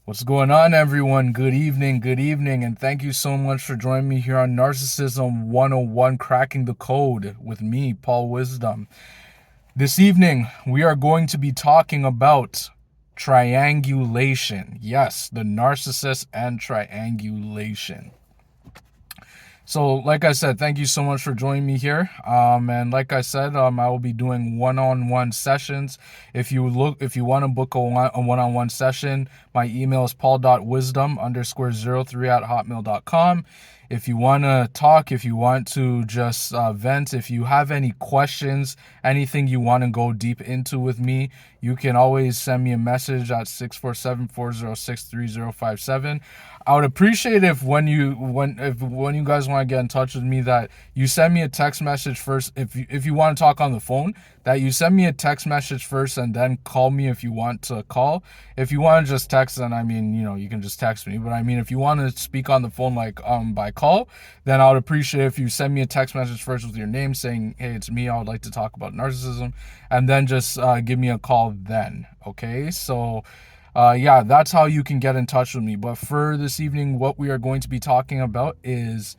What's going on, everyone? Good evening, and thank you so much for joining me here on Narcissism 101 Cracking the Code with me, Paul Wisdom. This evening, we are going to be talking about triangulation. Yes, the narcissist and triangulation. So, like I said, thank you so much for joining me here. And like I said, I will be doing one-on-one sessions. If you want to book a one-on-one session, my email is paul.wisdom_03@hotmail.com. If you want to talk, if you want to just vent, if you have any questions, anything you want to go deep into with me, you can always send me a message at 647-406-3057. I would appreciate if when you guys want to get in touch with me, that you send me a text message first. If you want to talk on the phone, that you send me a text message first and then call me if you want to call. If you want to just text, then you can just text me. But if you want to speak on the phone by call, then I would appreciate if you send me a text message first with your name saying, "Hey, it's me. I would like to talk about narcissism," and then just give me a call then. Okay, so. Yeah, that's how you can get in touch with me. But for this evening, what we are going to be talking about is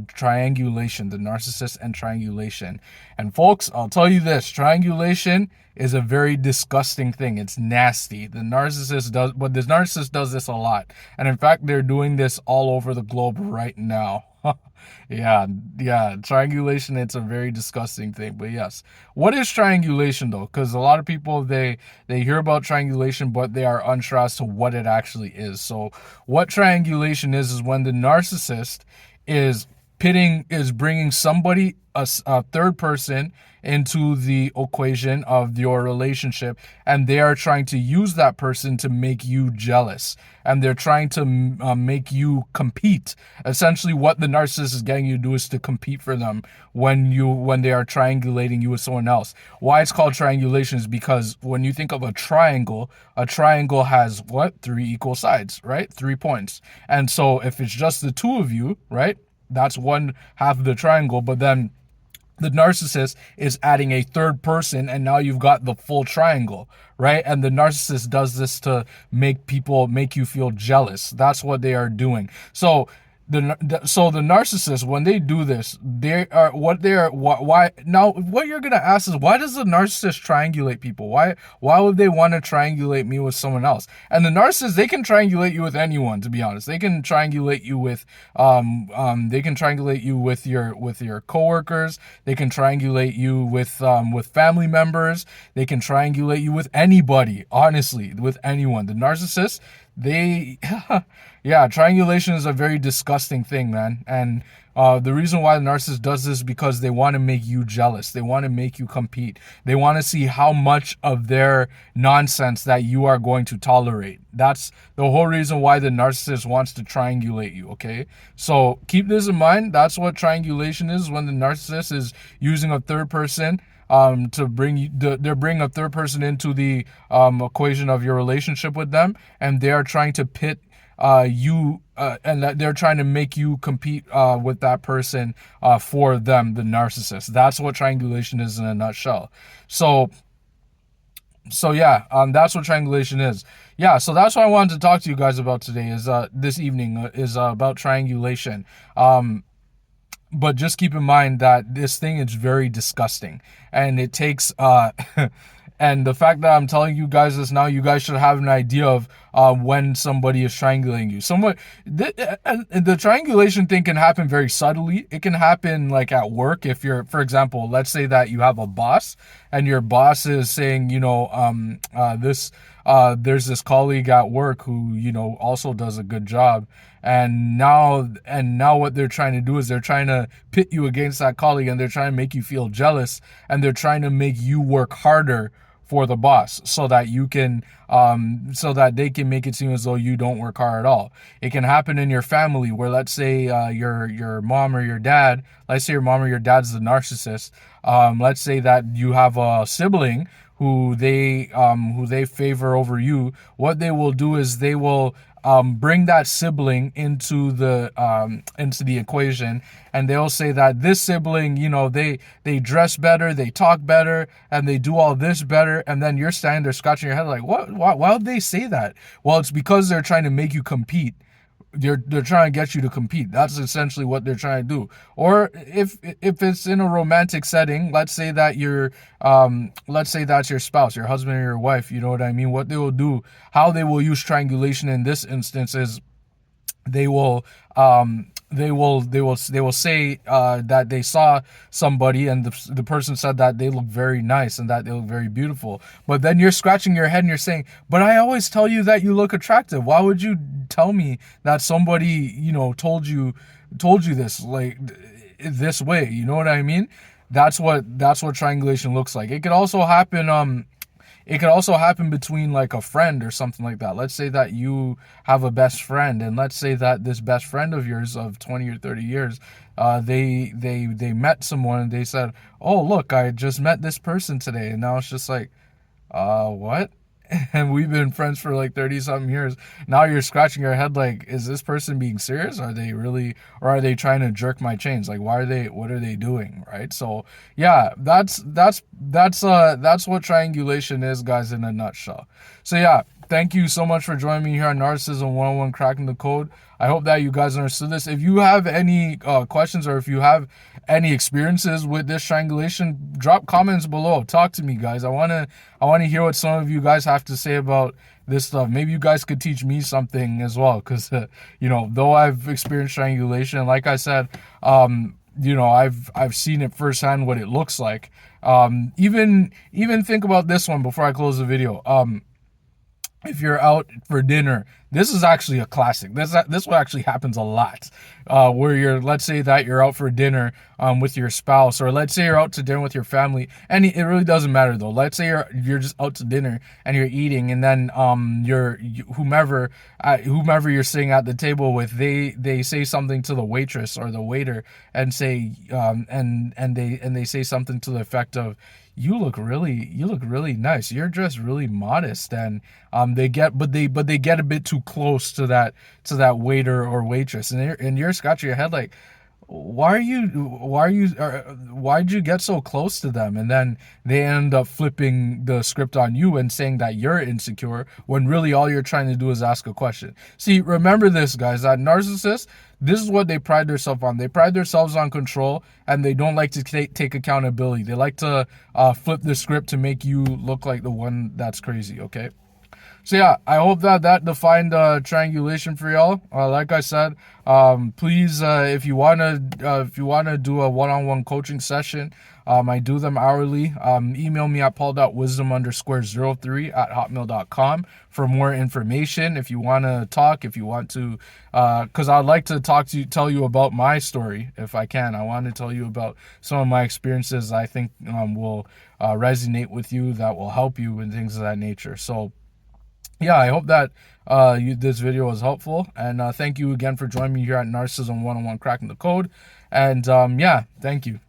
triangulation, the narcissist and triangulation. And folks, I'll tell you this, triangulation is a very disgusting thing. It's nasty. The narcissist does this a lot. And in fact, they're doing this all over the globe right now. Yeah, triangulation, it's a very disgusting thing. But yes, what is triangulation though? Because a lot of people, they hear about triangulation, but they are unsure as to what it actually is. So what triangulation is when the narcissist is bringing somebody, a third person, into the equation of your relationship, and they are trying to use that person to make you jealous, and they're trying to make you compete. Essentially, what the narcissist is getting you to do is to compete for them when they are triangulating you with someone else. Why it's called triangulation is because when you think of a triangle has what? 3 equal sides, right? 3 points. And so if it's just the two of you, right? That's one half of the triangle, but then the narcissist is adding a third person, and now you've got the full triangle, right? And the narcissist does this to make you feel jealous. That's what they are doing. So the narcissist, when they do this, why now what you're gonna ask is, why does the narcissist triangulate people? Why would they want to triangulate me with someone else? And the narcissist, they can triangulate you with anyone, to be honest. They can triangulate you with your coworkers. They can triangulate you with family members. They can triangulate you with anybody, honestly, with anyone. The narcissist, they yeah, triangulation is a very disgusting thing, man. And the reason why the narcissist does this is because they want to make you jealous. They want to make you compete. They want to see how much of their nonsense that you are going to tolerate. That's the whole reason why the narcissist wants to triangulate you, okay? So keep this in mind. That's what triangulation is, when the narcissist is using a third person to they're bringing a third person into the equation of your relationship with them, and they are trying to pit you and that they're trying to make you compete with that person for them, the narcissist. That's what triangulation is in a nutshell. So yeah, that's what triangulation is. Yeah, so that's what I wanted to talk to you guys about today, is this evening, is about triangulation. But just keep in mind that this thing is very disgusting, and it takes and the fact that I'm telling you guys this now, you guys should have an idea of when somebody is triangulating you. The triangulation thing can happen very subtly. It can happen like at work. If you're, for example, let's say that you have a boss, and your boss is saying, there's this colleague at work who, also does a good job. And now what they're trying to do is they're trying to pit you against that colleague, and they're trying to make you feel jealous, and they're trying to make you work harder for the boss, so that they can make it seem as though you don't work hard at all. It can happen in your family, where let's say your mom or your dad, let's say your mom or your dad's the narcissist. Let's say that you have a sibling who they favor over you, what they will do is they will bring that sibling into the equation, and they'll say that this sibling, they dress better, they talk better, and they do all this better, and then you're standing there scratching your head like, what? Why would they say that? Well, it's because they're trying to make you compete. They're trying to get you to compete. That's essentially what they're trying to do. Or if it's in a romantic setting, let's say that's your spouse, your husband or your wife, you know what I mean? What they will do, how they will use triangulation in this instance is they will they will say that they saw somebody, and the person said that they look very nice and that they look very beautiful, but then you're scratching your head and you're saying, but I always tell you that you look attractive. Why would you tell me that somebody told you this, like, this way? You know what I mean? That's what triangulation looks like. It could also happen between like a friend or something like that. Let's say that you have a best friend, and let's say that this best friend of yours of 20 or 30 years, they met someone and they said, "Oh, look, I just met this person today." And now it's just like, what? And we've been friends for like 30 something years. Now you're scratching your head like, is this person being serious? Are they really, or are they trying to jerk my chains? Like, what are they doing? Right? So yeah, that's what triangulation is, guys, in a nutshell. So yeah, thank you so much for joining me here on Narcissism 101 Cracking the Code. I hope that you guys understood this. If you have any questions, or if you have any experiences with this triangulation, drop comments below. Talk to me, guys. I wanna hear what some of you guys have to say about this stuff. Maybe you guys could teach me something as well, because though I've experienced triangulation, like I said, I've seen it firsthand what it looks like. Even think about this one before I close the video. If you're out for dinner, this is actually a classic. This one actually happens a lot, where let's say that you're out for dinner with your spouse, or let's say you're out to dinner with your family, and it really doesn't matter though. Let's say you're just out to dinner and you're eating, and then whomever you're sitting at the table with, they say something to the waitress or the waiter, and say and they say something to the effect of, you look really nice. You're dressed really modest. And they get a bit too close to that waiter or waitress, and you're scratching your head like, why'd you get so close to them? And then they end up flipping the script on you and saying that you're insecure, when really all you're trying to do is ask a question. See, remember this, guys, that narcissists, this is what they pride themselves on. They pride themselves on control, and they don't like to take accountability. They like to flip the script to make you look like the one that's crazy, okay? So yeah, I hope that defined triangulation for y'all. Like I said, please, if you wanna do a one-on-one coaching session, I do them hourly. Email me at paul.wisdom_03@hotmail.com for more information. If you want to talk, if you want to, because I'd like to tell you about my story if I can. I want to tell you about some of my experiences I think will resonate with you, that will help you, and things of that nature. So yeah, I hope that this video was helpful, and thank you again for joining me here at Narcissism 101 Cracking the Code. And yeah, thank you.